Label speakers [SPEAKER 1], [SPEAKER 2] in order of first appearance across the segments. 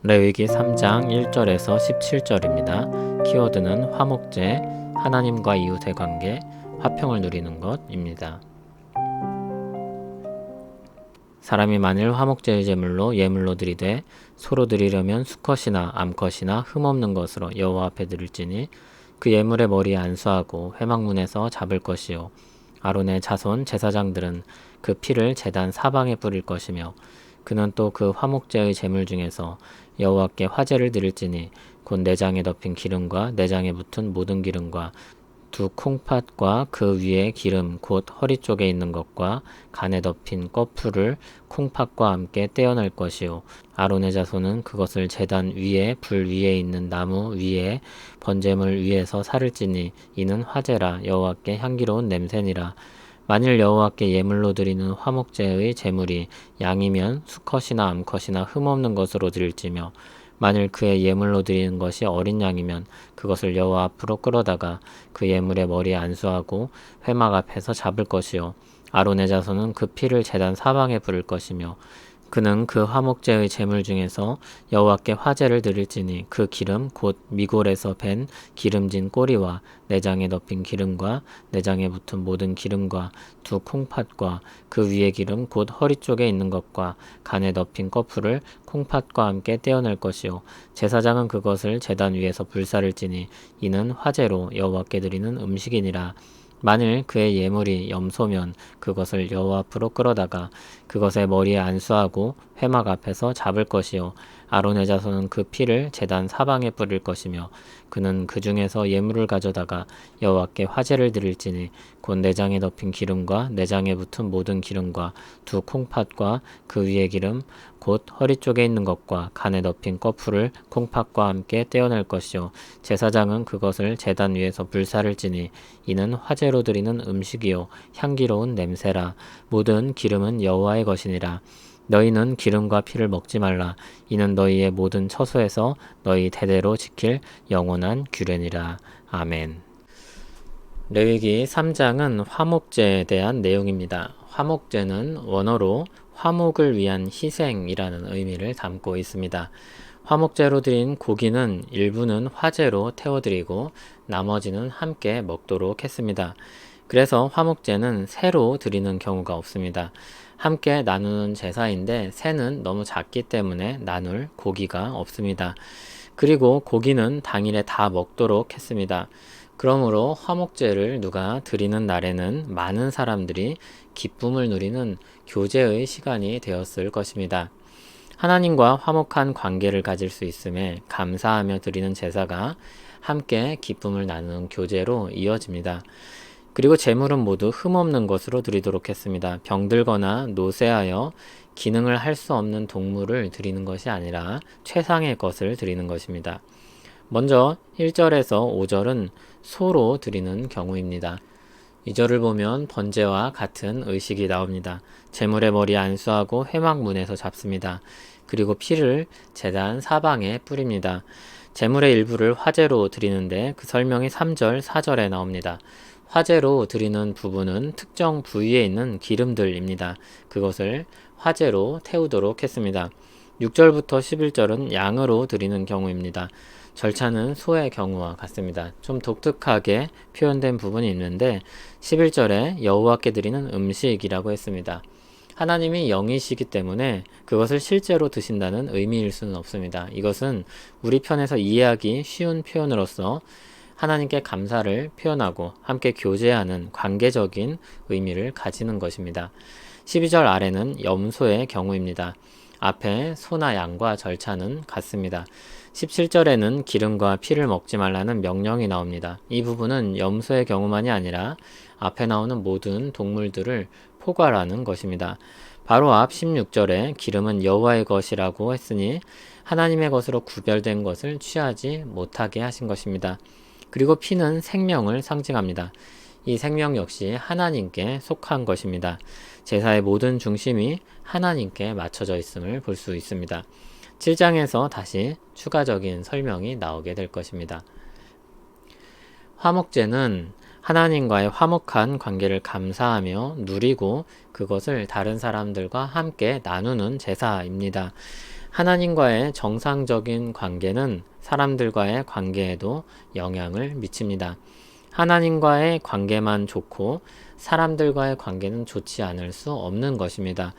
[SPEAKER 1] 레위기 3장 1절에서 17절입니다. 키워드는 화목제, 하나님과 이웃의 관계, 화평을 누리는 것입니다. 사람이 만일 화목제의 제물로 예물로 드리되 소로 드리려면 수컷이나 암컷이나 흠없는 것으로 여호와 앞에 드릴지니 그 예물의 머리에 안수하고 회막문에서 잡을 것이요 아론의 자손 제사장들은 그 피를 제단 사방에 뿌릴 것이며 그는 또 그 화목제의 제물 중에서 여호와께 화제를 드릴지니 곧 내장에 덮인 기름과 내장에 붙은 모든 기름과 두 콩팥과 그 위에 기름 곧 허리 쪽에 있는 것과 간에 덮인 꺼풀을 콩팥과 함께 떼어낼 것이요 아론의 자손은 그것을 제단 위에 불 위에 있는 나무 위에 번제물 위에서 살을지니 이는 화제라 여호와께 향기로운 냄새니라. 만일 여호와께 예물로 드리는 화목제의 제물이 양이면 수컷이나 암컷이나 흠없는 것으로 드릴지며 만일 그의 예물로 드리는 것이 어린 양이면 그것을 여호와 앞으로 끌어다가 그 예물의 머리에 안수하고 회막 앞에서 잡을 것이요 아론의 자손은 그 피를 제단 사방에 부을 것이며 그는 그 화목제의 제물 중에서 여호와께 화제를 드릴지니 그 기름 곧 미골에서 밴 기름진 꼬리와 내장에 덮인 기름과 내장에 붙은 모든 기름과 두 콩팥과 그 위에 기름 곧 허리 쪽에 있는 것과 간에 덮인 꺼풀을 콩팥과 함께 떼어낼 것이요 제사장은 그것을 제단 위에서 불사를지니 이는 화제로 여호와께 드리는 음식이니라. 만일 그의 예물이 염소면 그것을 여호와 앞으로 끌어다가 그것의 머리에 안수하고 회막 앞에서 잡을 것이요 아론의 자손은 그 피를 제단 사방에 뿌릴 것이며 그는 그 중에서 예물을 가져다가 여호와께 화제를 드릴지니 곧 내장에 덮인 기름과 내장에 붙은 모든 기름과 두 콩팥과 그 위에 기름 곧 허리 쪽에 있는 것과 간에 덮인 꺼풀을 콩팥과 함께 떼어낼 것이요 제사장은 그것을 제단 위에서 불사를지니 이는 화제로 드리는 음식이요 향기로운 냄새라. 모든 기름은 여호와의 것이니라. 너희는 기름과 피를 먹지 말라. 이는 너희의 모든 처소에서 너희 대대로 지킬 영원한 규례니라. 아멘. 레위기 3장은 화목제에 대한 내용입니다. 화목제는 원어로 화목을 위한 희생이라는 의미를 담고 있습니다. 화목제로 드린 고기는 일부는 화제로 태워드리고 나머지는 함께 먹도록 했습니다. 그래서 화목제는 새로 드리는 경우가 없습니다. 함께 나누는 제사인데 새는 너무 작기 때문에 나눌 고기가 없습니다. 그리고 고기는 당일에 다 먹도록 했습니다. 그러므로 화목제를 누가 드리는 날에는 많은 사람들이 기쁨을 누리는 교제의 시간이 되었을 것입니다. 하나님과 화목한 관계를 가질 수 있음에 감사하며 드리는 제사가 함께 기쁨을 나누는 교제로 이어집니다. 그리고 제물은 모두 흠없는 것으로 드리도록 했습니다. 병들거나 노쇠하여 기능을 할 수 없는 동물을 드리는 것이 아니라 최상의 것을 드리는 것입니다. 먼저 1절에서 5절은 소로 드리는 경우입니다. 2절을 보면 번제와 같은 의식이 나옵니다. 제물의 머리에 안수하고 회막문에서 잡습니다. 그리고 피를 제단 사방에 뿌립니다. 제물의 일부를 화제로 드리는데 그 설명이 3절, 4절에 나옵니다. 화제로 드리는 부분은 특정 부위에 있는 기름들입니다. 그것을 화제로 태우도록 했습니다. 6절부터 11절은 양으로 드리는 경우입니다. 절차는 소의 경우와 같습니다. 좀 독특하게 표현된 부분이 있는데 11절에 여호와께 드리는 음식이라고 했습니다. 하나님이 영이시기 때문에 그것을 실제로 드신다는 의미일 수는 없습니다. 이것은 우리 편에서 이해하기 쉬운 표현으로서 하나님께 감사를 표현하고 함께 교제하는 관계적인 의미를 가지는 것입니다. 12절 아래는 염소의 경우입니다. 앞에 소나 양과 절차는 같습니다. 17절에는 기름과 피를 먹지 말라는 명령이 나옵니다. 이 부분은 염소의 경우만이 아니라 앞에 나오는 모든 동물들을 포괄하는 것입니다. 바로 앞 16절에 기름은 여호와의 것이라고 했으니 하나님의 것으로 구별된 것을 취하지 못하게 하신 것입니다. 그리고 피는 생명을 상징합니다. 이 생명 역시 하나님께 속한 것입니다. 제사의 모든 중심이 하나님께 맞춰져 있음을 볼 수 있습니다. 7장에서 다시 추가적인 설명이 나오게 될 것입니다. 화목제는 하나님과의 화목한 관계를 감사하며 누리고 그것을 다른 사람들과 함께 나누는 제사입니다. 하나님과의 정상적인 관계는 사람들과의 관계에도 영향을 미칩니다. 하나님과의 관계만 좋고 사람들과의 관계는 좋지 않을 수 없는 것입니다.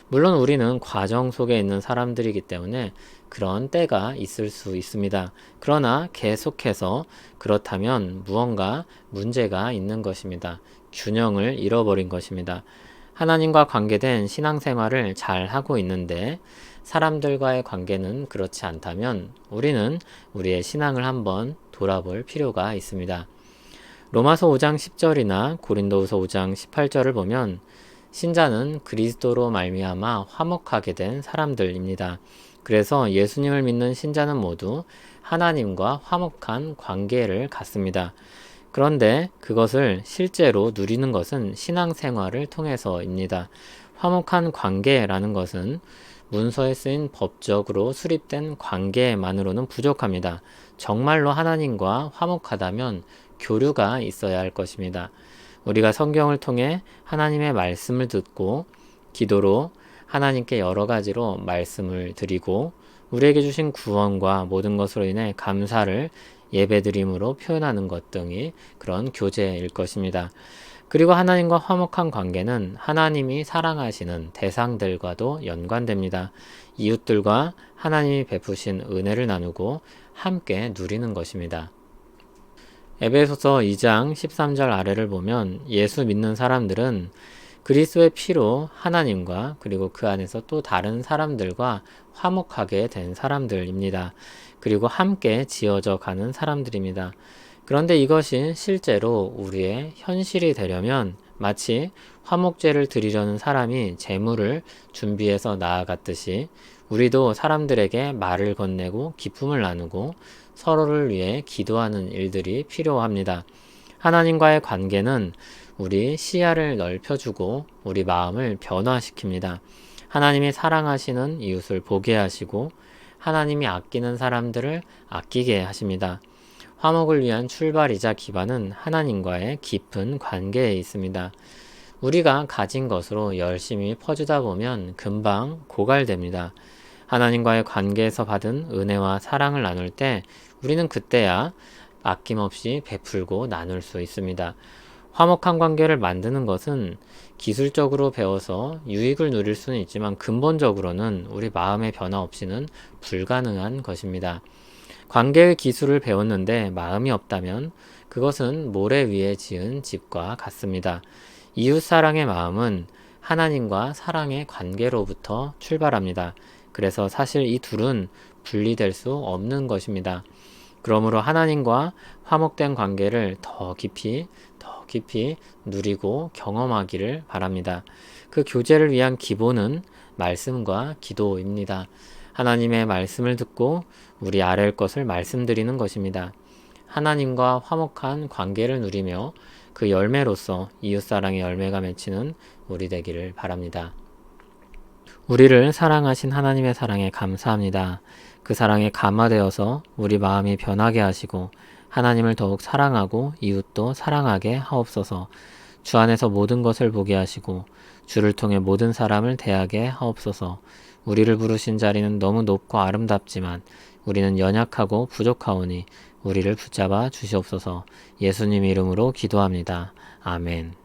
[SPEAKER 1] 물론 우리는 과정 속에 있는 사람들이기 때문에 그런 때가 있을 수 있습니다. 그러나 계속해서 그렇다면 무언가 문제가 있는 것입니다. 균형을 잃어버린 것입니다. 하나님과 관계된 신앙생활을 잘 하고 있는데 사람들과의 관계는 그렇지 않다면 우리는 우리의 신앙을 한번 돌아볼 필요가 있습니다. 로마서 5장 10절이나 고린도후서 5장 18절을 보면 신자는 그리스도로 말미암아 화목하게 된 사람들입니다. 그래서 예수님을 믿는 신자는 모두 하나님과 화목한 관계를 갖습니다. 그런데 그것을 실제로 누리는 것은 신앙생활을 통해서입니다. 화목한 관계라는 것은 문서에 쓰인 법적으로 수립된 관계만으로는 부족합니다. 정말로 하나님과 화목하다면 교류가 있어야 할 것입니다. 우리가 성경을 통해 하나님의 말씀을 듣고 기도로 하나님께 여러 가지로 말씀을 드리고 우리에게 주신 구원과 모든 것으로 인해 감사를 예배드림으로 표현하는 것 등이 그런 교제일 것입니다. 그리고 하나님과 화목한 관계는 하나님이 사랑하시는 대상들과도 연관됩니다. 이웃들과 하나님이 베푸신 은혜를 나누고 함께 누리는 것입니다. 에베소서 2장 13절 아래를 보면 예수 믿는 사람들은 그리스도의 피로 하나님과 그리고 그 안에서 또 다른 사람들과 화목하게 된 사람들입니다. 그리고 함께 지어져 가는 사람들입니다. 그런데 이것이 실제로 우리의 현실이 되려면 마치 화목제를 드리려는 사람이 제물을 준비해서 나아갔듯이 우리도 사람들에게 말을 건네고 기쁨을 나누고 서로를 위해 기도하는 일들이 필요합니다. 하나님과의 관계는 우리 시야를 넓혀주고 우리 마음을 변화시킵니다. 하나님이 사랑하시는 이웃을 보게 하시고 하나님이 아끼는 사람들을 아끼게 하십니다. 화목을 위한 출발이자 기반은 하나님과의 깊은 관계에 있습니다. 우리가 가진 것으로 열심히 퍼주다 보면 금방 고갈됩니다. 하나님과의 관계에서 받은 은혜와 사랑을 나눌 때 우리는 그때야 아낌없이 베풀고 나눌 수 있습니다. 화목한 관계를 만드는 것은 기술적으로 배워서 유익을 누릴 수는 있지만 근본적으로는 우리 마음의 변화 없이는 불가능한 것입니다. 관계의 기술을 배웠는데 마음이 없다면 그것은 모래 위에 지은 집과 같습니다. 이웃사랑의 마음은 하나님과 사랑의 관계로부터 출발합니다. 그래서 사실 이 둘은 분리될 수 없는 것입니다. 그러므로 하나님과 화목된 관계를 더 깊이 누리고 경험하기를 바랍니다. 그 교제를 위한 기본은 말씀과 기도입니다. 하나님의 말씀을 듣고 우리 아랠 것을 말씀드리는 것입니다. 하나님과 화목한 관계를 누리며 그 열매로서 이웃사랑의 열매가 맺히는 우리 되기를 바랍니다. 우리를 사랑하신 하나님의 사랑에 감사합니다. 그 사랑에 감화되어서 우리 마음이 변하게 하시고 하나님을 더욱 사랑하고 이웃도 사랑하게 하옵소서. 주 안에서 모든 것을 보게 하시고 주를 통해 모든 사람을 대하게 하옵소서. 우리를 부르신 자리는 너무 높고 아름답지만 우리는 연약하고 부족하오니 우리를 붙잡아 주시옵소서. 예수님 이름으로 기도합니다. 아멘.